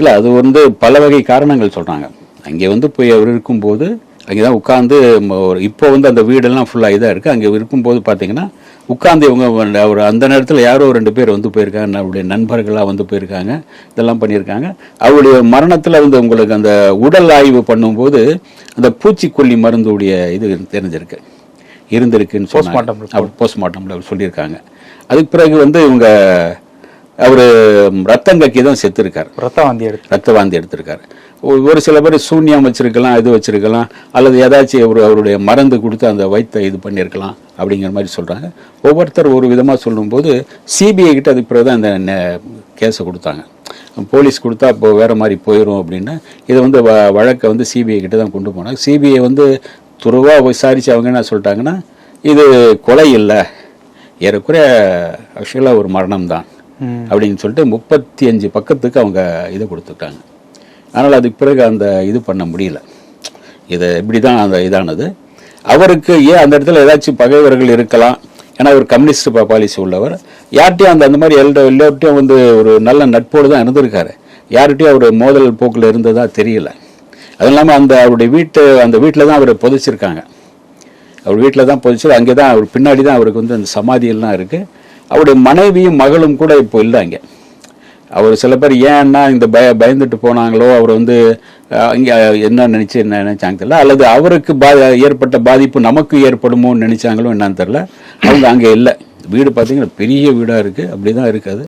இல்லை, அது வந்து பல வகை காரணங்கள் சொல்கிறாங்க. அங்கே வந்து போய் அவர் இருக்கும்போது அங்கே தான் உட்காந்து இப்போ வந்து அந்த வீடெல்லாம் ஃபுல்லாக இதாக இருக்குது. அங்கே இருக்கும்போது பார்த்தீங்கன்னா உட்காந்து இவங்க அவர் அந்த நேரத்தில் யாரோ 2 பேர் வந்து போயிருக்காங்க, அவருடைய நண்பர்களாக வந்து போயிருக்காங்க, இதெல்லாம் பண்ணியிருக்காங்க. அவருடைய மரணத்தில் வந்து உங்களுக்கு அந்த உடல் ஆய்வு பண்ணும்போது அந்த பூச்சிக்கொல்லி மருந்துடைய இது தெரிஞ்சிருக்கு, இருந்திருக்குன்னு சொன்னாங்க. போஸ்ட்மார்ட்டமில் அவர் சொல்லியிருக்காங்க. அதுக்கு பிறகு வந்து இவங்க அவர் ரத்தம் கக்கி தான் செத்துருக்கார், ரத்த வாந்தி எடுத்திருக்காரு. ஒரு சில பேர் சூன்யம் வச்சிருக்கலாம், இது வச்சிருக்கலாம், அல்லது ஏதாச்சும் அவருடைய மருந்து கொடுத்து அந்த வயிற்றை இது பண்ணியிருக்கலாம் அப்படிங்கிற மாதிரி சொல்கிறாங்க. ஒவ்வொருத்தர் ஒரு விதமாக சொல்லும்போது சிபிஐ கிட்ட அதுக்கு பிறகு தான் இந்த கேஸை கொடுத்தாங்க. போலீஸ் கொடுத்தா இப்போ வேறு மாதிரி போயிடும் அப்படின்னு இதை வந்து வழக்கை வந்து சிபிஐ கிட்ட தான் கொண்டு போனாங்க. சிபிஐ வந்து துருவாக விசாரித்து அவங்க என்ன சொல்லிட்டாங்கன்னா, இது கொலை இல்லை, ஏறக்குறைய ஆக்சுவலாக ஒரு மரணம் தான் அப்படின்னு சொல்லிட்டு 35 பக்கத்துக்கு அவங்க இதை கொடுத்துட்டாங்க. அதனால் அதுக்கு பிறகு அந்த இது பண்ண முடியல. இதை இப்படி தான் அந்த இதானது. அவருக்கு ஏன் அந்த இடத்துல ஏதாச்சும் பகைவர்கள் இருக்கலாம், ஏன்னா அவர் கம்யூனிஸ்ட் பாலிசி உள்ளவர். யார்கிட்டையும் அந்த மாதிரி எல்லார்ட்டையும் வந்து ஒரு நல்ல நட்போடு தான் இருந்திருக்காரு. யார்கிட்டையும் அவர் மோதல் போக்கில் இருந்ததா தெரியல. அதுவும் இல்லாமல் அந்த வீட்டில் தான் அவர் புதைச்சிருக்காங்க. அவர் வீட்டில் தான் புதைச்சி, அங்கே தான் அவர் பின்னாடி தான் அவருக்கு வந்து அந்த சமாதியெல்லாம் இருக்குது. அவருடைய மனைவியும் மகளும் கூட இப்போ இல்லை அங்கே. அவர் சில பேர் ஏன்னா இந்த பயந்துட்டு போனாங்களோ, அவர் வந்து இங்கே என்ன நினைச்சாங்க தெரியல, அல்லது அவருக்கு ஏற்பட்ட பாதிப்பு நமக்கு ஏற்படுமோன்னு நினைச்சாங்களோ என்னன்னு தெரியல. அவங்க அங்கே இல்லை. வீடு பார்த்தீங்கன்னா பெரிய வீடாக இருக்குது, அப்படி தான் இருக்காது.